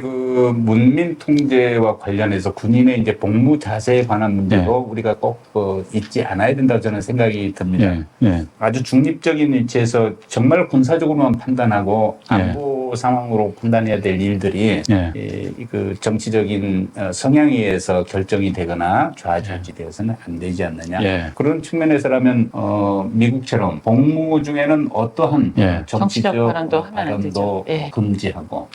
그 문민 통제와 관련해서 군인의 이제 복무 자세에 관한 문제도 우리가 꼭 잊지 않아야 된다고 저는 생각이 듭니다. 아주 중립적인 위치에서 정말 군사적으로만 판단하고 안보 상황으로 판단해야 될 일들이 그 정치적인 성향에 의해서 결정이 되거나 좌지우지되어서는 안 되지 않느냐. 그런 측면에서라면 미국처럼 복무 중에는 어떠한 정치적 발언도 금지하고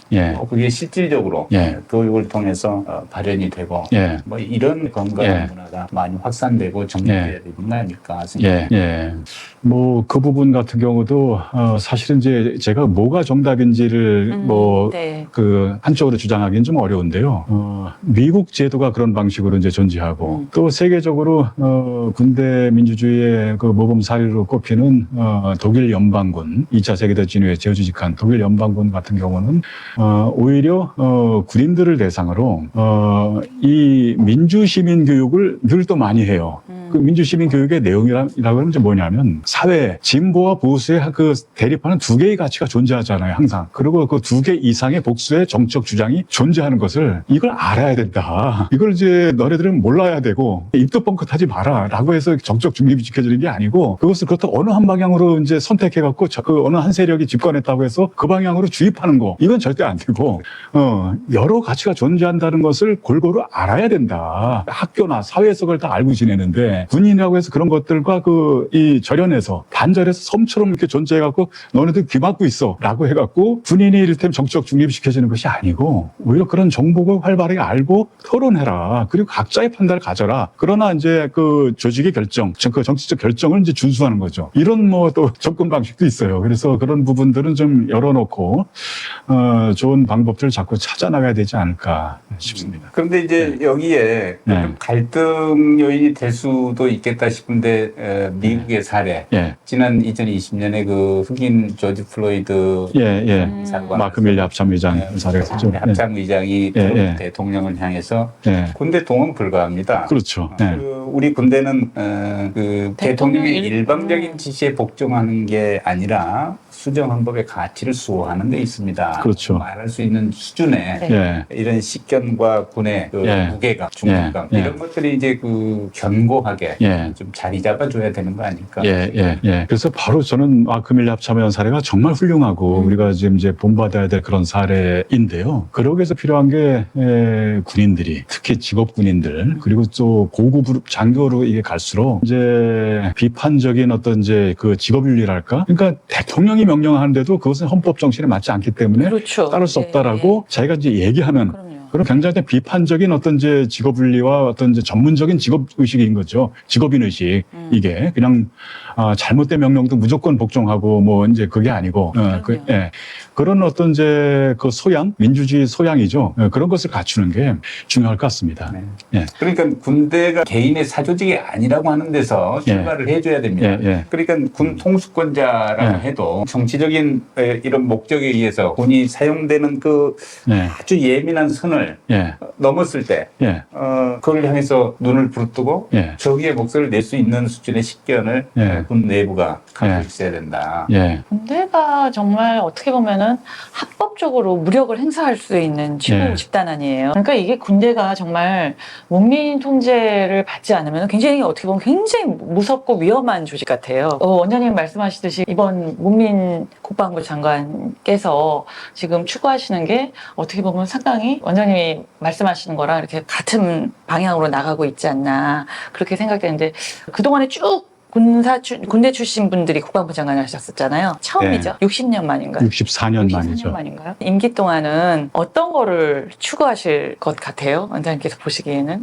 그게 실질적으로 교육을 통해서 발현이 되고 뭐 이런 건강한 문화가 많이 확산되고 정립돼야 되는 거 아닐까 생각합니다. 뭐 그 부분 같은 경우도 사실은 이제 제가 뭐가 정답인지를 그 한쪽으로 주장하기는 좀 어려운데요. 미국 제도가 그런 방식으로 이제 존재하고 또 세계적으로 군대 민주주의의 그 모범 사례로 꼽히는 독일 연방군 2차 세계대전 이후에 재조직한 독일 연방군 같은 경우는 오히려 군인들을 대상으로 이 민주시민 교육을 늘 또 많이 해요. 그 민주시민 교육의 내용이라고 하면 이제 뭐냐면 사회 진보와 보수의 그 대립하는 두 개의 가치가 존재하잖아요, 항상. 그리고 그 두 개 이상의 복수의 정책 주장이 존재하는 것을 이걸 알아야 된다. 이걸 이제 너네들은 몰라야 되고 입도 뻥끗하지 마라라고 해서 정적 중립이 지켜지는 게 아니고 그것을 그렇다고 어느 한 방향으로 이제 선택해갖고 그 어느 한 세력이 집권했다고 해서 그 방향으로 주입하는 거 이건 절대 안 되고 여러 가치가 존재한다는 것을 골고루 알아야 된다. 학교나 사회에서 그걸 다 알고 지내는데 군인이라고 해서 그런 것들과 이 절연해서 단절해서 섬처럼 이렇게 존재해갖고 너네들 귀 막고 있어라고 해갖고 군인이 이를테면 정치적 중립시켜지는 것이 아니고 오히려 그런 정보를 활발하게 알고 토론해라. 그리고 각자의 판단을 가져라. 그러나 이제 그 조직의 결정, 그 정치적 결정을 이제 준수하는 거죠. 이런 뭐 또 접근 방식도 있어요. 그래서 그런 부분들은 좀 열어놓고 좋은 방법들을 자꾸 찾아나가야 되지 않을까 싶습니다. 그런데 이제 여기에 갈등 요인이 될 수도 있겠다 싶은데 미국의 사례, 지난 2020년에 그 흑인 조지 플로이드 사건, 마크 밀리 합참의장 사례가 있었죠. 합참의장이 대통령을 향해서 군대 동원 불가합니다. 그렇죠. 우리 군대는 그 대통령의 일방적인 지시에 복종하는 게 아니라 수정헌법의 가치를 수호하는 데 있습니다. 그렇죠. 말할 수 있는 수준의 이런 식견과 군의 그 무게감, 중립감 이런 것들이 이제 그 견고하게 좀 자리 잡아줘야 되는 거 아닐까? 그래서 바로 저는 마크 밀리 합참의장 사례가 정말 훌륭하고 우리가 지금 이제 본받아야 될 그런 사례인데요. 그러기 위해서 필요한 게 군인들이 특히 직업 군인들 그리고 또 고급 장교로 이게 갈수록 이제 비판적인 어떤 이제 그 직업윤리랄까? 그러니까 대통령이 명령하는데도 그것은 헌법 정신에 맞지 않기 때문에 따를 수 없다라고 자기가 이제 얘기하는 그런 굉장히 비판적인 어떤 이제 직업윤리와 어떤 이제 전문적인 직업의식인 거죠. 직업인의식. 이게 그냥 잘못된 명령도 무조건 복종하고 뭐 이제 그게 아니고 그런 어떤 이제 그 소양, 민주주의 소양이죠. 그런 것을 갖추는 게 중요할 것 같습니다. 그러니까 군대가 개인의 사조직이 아니라고 하는 데서 출발을 해줘야 됩니다. 그러니까 군 통수권자라고 해도 정치적인 이런 목적에 의해서 군이 사용되는 그 아주 예민한 선을 넘었을 때 그걸 향해서 눈을 부릅뜨고 저기에 목소리를 낼 수 있는 수준의 식견을 군 내부가 갖고 있어야 된다. 군대가 정말 어떻게 보면은 합법적으로 무력을 행사할 수 있는 최고 집단 아니에요. 그러니까 이게 군대가 정말 문민 통제를 받지 않으면 굉장히 어떻게 보면 굉장히 무섭고 위험한 조직 같아요. 원장님 말씀하시듯이 이번 문민 국방부 장관께서 지금 추구하시는 게 어떻게 보면 상당히 원장님이 말씀하시는 거랑 이렇게 같은 방향으로 나가고 있지 않나 그렇게 생각되는데 그동안에 쭉 군대 출신 분들이 국방부 장관을 하셨었잖아요. 처음이죠. 60년 만인가요? 64년 만이죠. 64년 만인가요? 임기 동안은 어떤 거를 추구하실 것 같아요? 원장님께서 보시기에는?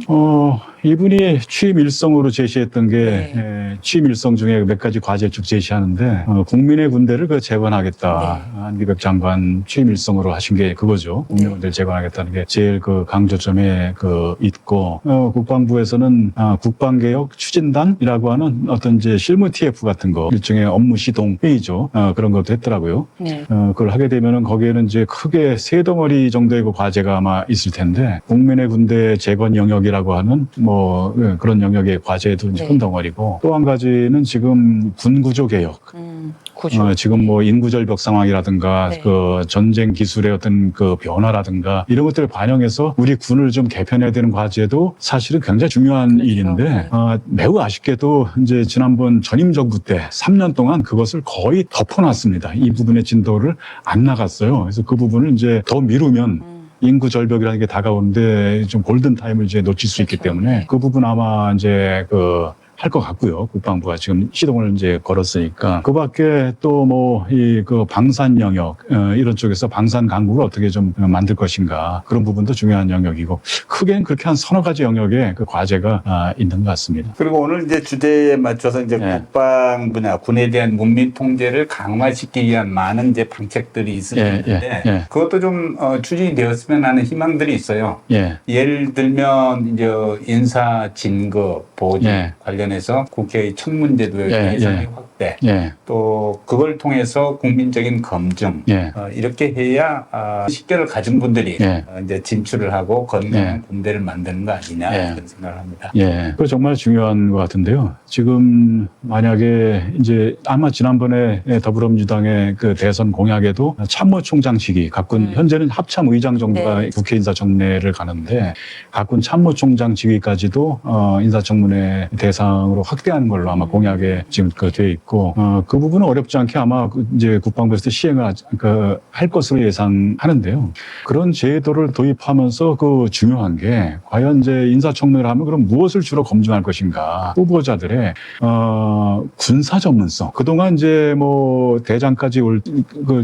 이분이 취임 일성으로 제시했던 게 취임 일성 중에 몇 가지 과제를 쭉 제시하는데 국민의 군대를 재건하겠다. 한기백 장관 취임 일성으로 하신 게 그거죠. 국민의 군대를 재건하겠다는 게 제일 그 강조점에 있고 국방부에서는 국방개혁 추진단이라고 하는 어떤 이제 실무 TF 같은 거 일종의 업무 시동 회의죠. 그런 것도 했더라고요. 그걸 하게 되면은 거기에는 이제 크게 세 덩어리 정도의 그 과제가 아마 있을 텐데 국민의 군대 재건 영역이라고 하는 그런 영역의 과제도 이제 큰 덩어리고 또 한 가지는 지금 군 구조 개혁. 구조. 지금 뭐 인구절벽 상황이라든가 네. 그 전쟁 기술의 어떤 그 변화라든가 이런 것들을 반영해서 우리 군을 좀 개편해야 되는 과제도 사실은 굉장히 중요한 그렇죠. 일인데 네. 매우 아쉽게도 이제 지난번 전임 정부 때 3년 동안 그것을 거의 덮어놨습니다. 이 부분의 진도를 안 나갔어요. 그래서 그 부분을 이제 더 미루면 인구 절벽이라는 게 다가오는데 좀 골든 타임을 이제 놓칠 수 있기 그렇죠. 때문에 네. 그 부분 아마 이제 할 것 같고요. 국방부가 지금 시동을 이제 걸었으니까. 그 밖에 또 뭐, 그 방산 영역, 이런 쪽에서 방산 강국을 어떻게 좀 만들 것인가. 그런 부분도 중요한 영역이고, 크게는 그렇게 한 서너 가지 영역에 그 과제가 있는 것 같습니다. 그리고 오늘 이제 주제에 맞춰서 이제 예. 국방 분야, 군에 대한 문민 통제를 강화시키기 위한 많은 이제 방책들이 있을 예, 텐데, 예. 그것도 좀 추진이 되었으면 하는 희망들이 있어요. 예. 예를 들면 이제 인사 진급 보직 예. 관련해서 국회의 청문제도의 예, 예산의 예. 확대, 예. 또 그걸 통해서 국민적인 검증, 예. 이렇게 해야 식견을 가진 분들이 예. 이제 진출을 하고 건강한 예. 군대를 만드는 거 아니냐 예. 그런 생각을 합니다. 예. 그거 정말 중요한 것 같은데요. 지금 만약에 이제 아마 지난번에 더불어민주당의 그 대선 공약에도 참모총장직이 각군 현재는 합참의장 정도가 네. 국회 인사청문회를 가는데 각군 참모총장 직위까지도 인사청문회 대상으로 확대하는 걸로 아마 공약에 지금 돼 있고 그 부분은 어렵지 않게 아마 이제 국방부에서 시행을 할 것으로 예상하는데요. 그런 제도를 도입하면서 그 중요한 게 과연 이제 인사청문회를 하면 그럼 무엇을 주로 검증할 것인가? 후보자들의 군사 전문성. 그동안 이제 뭐 대장까지 올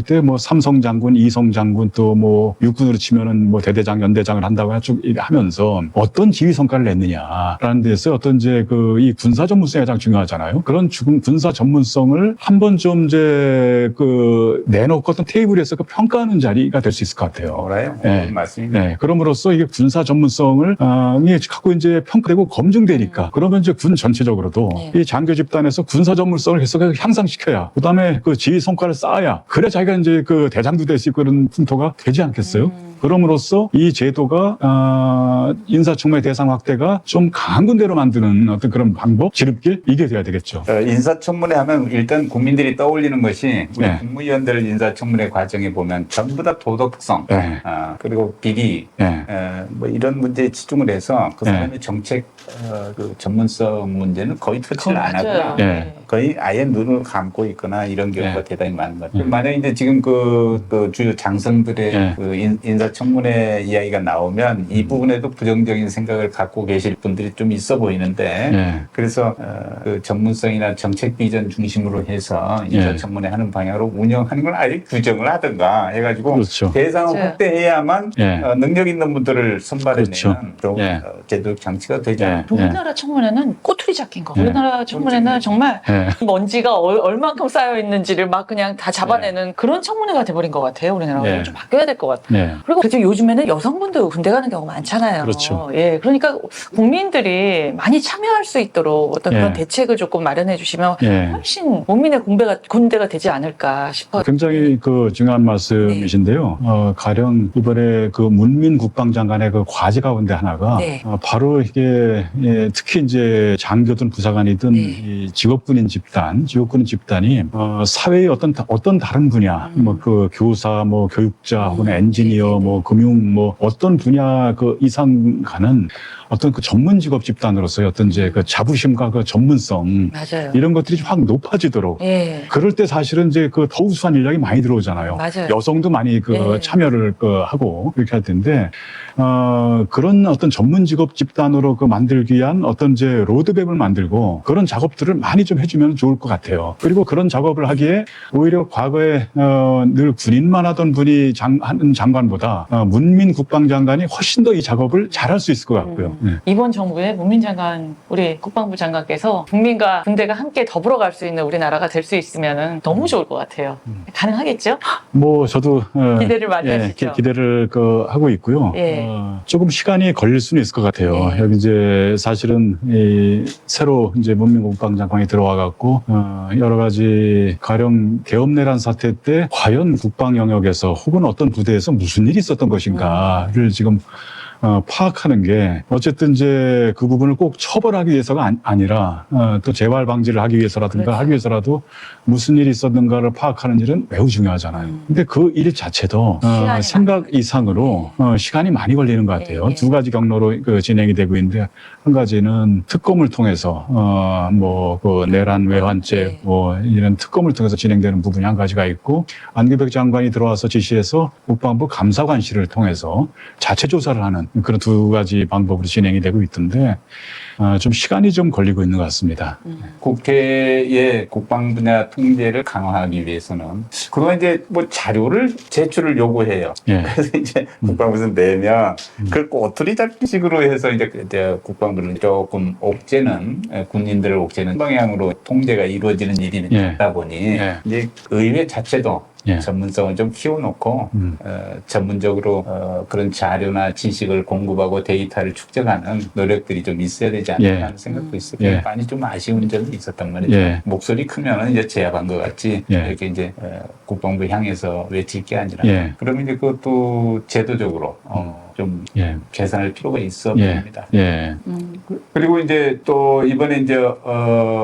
때 뭐 삼성 장군, 이성 장군 또 뭐 육군으로 치면은 뭐 대대장, 연대장을 한다고 쭉 하면서 어떤 지휘 성과를 냈느냐라는 데서 어떤 이제 이 군사 전문성이 가장 중요하잖아요. 그런 군사 전문성을 한번 좀 이제 내놓고 어떤 테이블에서 평가하는 자리가 될 수 있을 것 같아요. 뭐라요? 네. 맞습니다. 네. 그럼으로써 이게 군사 전문성을 갖고 이제 평가되고 검증되니까 그러면 이제 군 전체적으로도 네. 이 장교 집단에서 군사 전문성을 계속 향상시켜야 그다음에 그 지휘 성과를 쌓아야 그래 자기가 이제 그 대장도 될 수 있고 그런 풍토가 되지 않겠어요? 그럼으로써 이 제도가 인사청문회 대상 확대가 좀 강한 군대로 만드는 어떤 그런 방법, 지름길 이게 돼야 되겠죠. 인사청문회 하면 일단 국민들이 떠올리는 것이 우리 네. 국무위원들 인사청문회 과정에 보면 전부 다 도덕성, 네. 그리고 비리, 네. 뭐 이런 문제에 집중을 해서 그 네. 사람의 정책 그 전문성 문제는 거의 터치를 안 맞아요. 하거나 네. 거의 아예 눈을 감고 있거나 이런 경우가 네. 대단히 많은 것 같아요. 만약에 이제 지금 그 주요 장성들의 네. 그 인사청문회 이야기가 나오면 이 부분에도 부정적인 생각을 갖고 계실 분들이 좀 있어 보이는데 네. 그래서 그 전문성이나 정책 비전 중심으로 해서 인사청문회 하는 방향으로 운영하는 걸 아예 규정을 하든가 해가지고 그렇죠. 대상을 맞아요. 확대해야만 네. 능력 있는 분들을 선발해내는 그렇죠. 그런 네. 제도적 장치가 되지 네. 않을까. 우리나라 청문회는 꼬투리 잡힌 거. 네. 우리나라 청문회는 정말 네. 먼지가 얼만큼 쌓여 있는지를 막 그냥 다 잡아내는 그런 청문회가 돼버린 것 같아요. 우리나라가 네. 좀 바뀌어야 될 것 같아요. 네. 그리고 특히 요즘에는 여성분도 군대 가는 경우가 많잖아요. 그렇죠. 예, 그러니까 국민들이 많이 참여할 수 있도록 어떤 그런 예. 대책을 조금 마련해 주시면 예. 훨씬 국민의 군대가 되지 않을까 싶어요. 굉장히 그 중요한 말씀이신데요. 가령 이번에 그 문민 국방장관의 그 과제 가운데 하나가 네. 바로 이게 특히 이제 장교든 부사관이든 네. 이 직업군인 집단이 사회의 어떤 다른 분야, 뭐 그 교사, 뭐 교육자, 혹은 엔지니어, 뭐 금융, 뭐 어떤 분야 그 이상 가는 어떤 그 전문 직업 집단으로서의 어떤 이제 그 자부심과 그 전문성 맞아요. 이런 것들이 확 높아지도록 예. 그럴 때 사실은 이제 그 더 우수한 인력이 많이 들어오잖아요. 맞아요. 여성도 많이 그 네. 참여를 하고 그렇게 할 텐데 그런 어떤 전문 직업 집단으로 만들기 위한 어떤 이제 로드맵을 만들고 그런 작업들을 많이 좀 해주면 좋을 것 같아요. 그리고 그런 작업을 하기에 오히려 과거에 늘 군인만 하던 분이 하는 장관보다 문민 국방장관이 훨씬 더 이 작업을 잘할 수 있을 것 같고요. 네. 이번 정부의 문민장관, 우리 국방부 장관께서 국민과 군대가 함께 더불어갈 수 있는 우리나라가 될 수 있으면 너무 좋을 것 같아요. 가능하겠죠? 뭐 저도 기대를 많이 하시죠? 기대를 하고 있고요. 예. 조금 시간이 걸릴 수는 있을 것 같아요. 예. 여기 이제 사실은 새로 이제 문민국방장관이 들어와 갖고 여러 가지 가령 계엄내란 사태 때 과연 국방 영역에서 혹은 어떤 부대에서 무슨 일이 있었던 것인가를 지금 파악하는 게 어쨌든 이제 그 부분을 꼭 처벌하기 위해서가 아니라 또 재발 방지를 하기 위해서라든가 그렇죠. 하기 위해서라도 무슨 일이 있었는가를 파악하는 일은 매우 중요하잖아요. 근데 그 일 자체도 시간이 생각 이상으로 시간이 많이 걸리는 것 같아요. 네. 두 가지 경로로 진행이 되고 있는데 한 가지는 특검을 통해서 그 내란 외환죄 네. 이런 특검을 통해서 진행되는 부분이 한 가지가 있고 안규백 장관이 들어와서 지시해서 국방부 감사관실을 통해서 자체 조사를 하는 그런 두 가지 방법으로 진행이 되고 있던데 좀 시간이 좀 걸리고 있는 것 같습니다. 국회의 국방 분야 통제를 강화하기 위해서는 그동안 이제 뭐 자료를 제출을 요구해요. 예. 그래서 이제 국방부에서 내면 그걸 꼬투리 잡기식으로 해서 이제 국방부는 조금 옥죄는 군인들을 옥죄는 방향으로 통제가 이루어지는 일이 예. 있다 보니 예. 이제 의회 자체도 예. 전문성을 좀 키워놓고 전문적으로 그런 자료나 지식을 공급하고 데이터를 축적하는 노력들이 좀 있어야 되지 않나 예. 하는 생각도 있어요. 예. 많이 좀 아쉬운 점이 있었단 말이죠. 예. 목소리 크면 이제 제압한 것 같지 예. 이렇게 이제 국방부 향해서 외칠 게 아니라 예. 그러면 이제 그것도 제도적으로 좀 예. 개선할 필요가 있어 예. 보입니다. 예. 그리고 이제 또 이번에 이제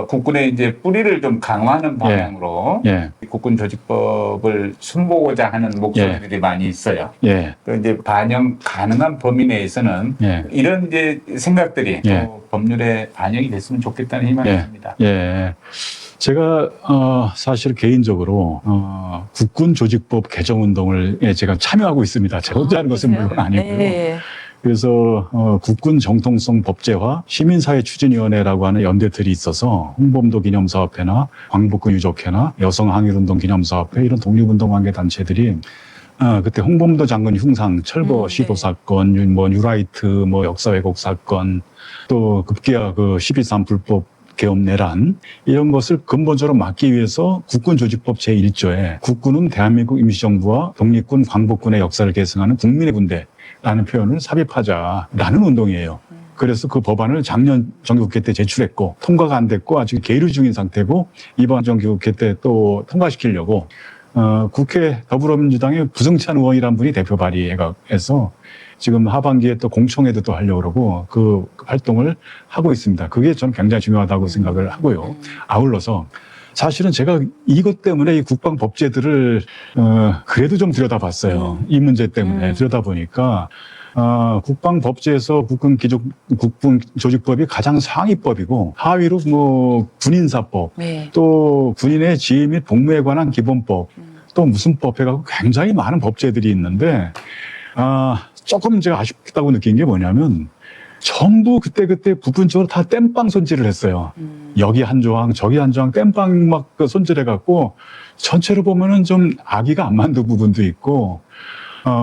국군의 이제 뿌리를 좀 강화하는 방향으로 예. 국군 조직법을 손보고자 하는 목소리들이 많이 있어요. 예. 또 이제 반영 가능한 범위 내에서는 예. 이런 이제 생각들이 예. 또 법률에 반영이 됐으면 좋겠다는 희망이 예. 있습니다. 예. 제가 사실 개인적으로 국군 조직법 개정 운동을 제가 참여하고 있습니다. 제가 혼자 하는 것은 물론 아니고요. 네. 그래서 국군 정통성 법제화 시민사회 추진위원회라고 하는 연대들이 있어서 홍범도 기념사업회나 광복군 유족회나 여성항일운동 기념사업회 이런 독립운동 관계 단체들이 그때 홍범도 장군 흉상 철거 시도 네. 사건, 뭐 뉴라이트, 뭐 역사 왜곡 사건, 또 급기야 그 12.3 불법 계엄 내란 이런 것을 근본적으로 막기 위해서 국군 조직법 제1조에 국군은 대한민국 임시정부와 독립군 광복군의 역사를 계승하는 국민의 군대라는 표현을 삽입하자라는 운동이에요. 그래서 그 법안을 작년 정기국회 때 제출했고 통과가 안 됐고 아직 계류 중인 상태고 이번 정기국회 때 또 통과시키려고 국회 더불어민주당의 부승찬 의원이라는 분이 대표 발의해서 지금 하반기에 또 공청회도 또 하려고 그러고 그 활동을 하고 있습니다. 그게 저는 굉장히 중요하다고 생각을 하고요. 아울러서 사실은 제가 이것 때문에 이 국방 법제들을 그래도 좀 들여다봤어요. 이 문제 때문에 들여다보니까 국방 법제에서 국군 조직법이 가장 상위법이고 하위로 뭐 군인사법, 네. 또 군인의 지휘 및 복무에 관한 기본법, 또 무슨 법 해가지고 굉장히 많은 법제들이 있는데 조금 제가 아쉽다고 느낀 게 뭐냐면 전부 그때 부분적으로 다 땜빵 손질을 했어요. 여기 한 조항, 저기 한 조항 땜빵 막 손질해갖고 전체로 보면은 좀 아기가 안 만든 부분도 있고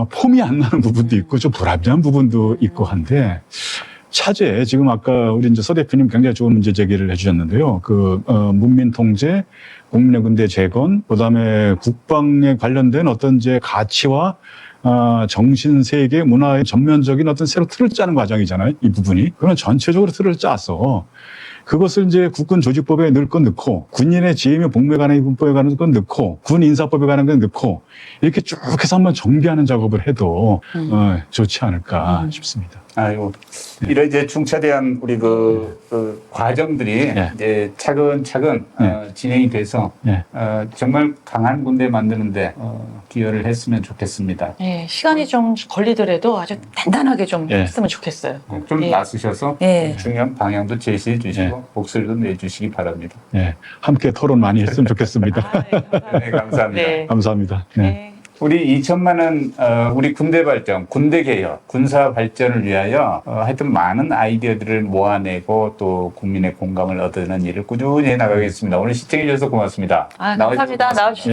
폼이 안 나는 부분도 있고 좀 불합리한 부분도 있고 한데 차제 지금 아까 우리 이제 서 대표님 굉장히 좋은 문제 제기를 해주셨는데요. 문민 통제, 국민의 군대 재건, 그다음에 국방에 관련된 어떤 이제 가치와 정신, 세계, 문화의 전면적인 어떤 새로 틀을 짜는 과정이잖아요. 이 부분이. 그런 전체적으로 틀을 짜서 그것을 이제 국군 조직법에 넣을 건 넣고 군인의 지휘며 복무에 관한 군법에 관한 건 넣고 군 인사법에 관한 건 넣고 이렇게 쭉 해서 한번 정비하는 작업을 해도 좋지 않을까 싶습니다. 아이고, 이런 이제 중차대한 우리 그 과정들이 이제 차근차근 진행이 돼서 정말 강한 군대 만드는데 기여를 했으면 좋겠습니다. 네, 시간이 좀 걸리더라도 아주 단단하게 좀 했으면 좋겠어요. 좀 나서셔서 중요한 방향도 제시해 주시고 목소리도 내주시기 바랍니다. 함께 토론 많이 했으면 좋겠습니다. 네, 감사합니다. 네. 감사합니다. 네. 우리 2천만은 우리 군대 발전, 군대 개혁, 군사 발전을 위하여 하여튼 많은 아이디어들을 모아내고 또 국민의 공감을 얻는 일을 꾸준히 해나가겠습니다. 오늘 시청해 주셔서 고맙습니다. 감사합니다. 나와주셔서.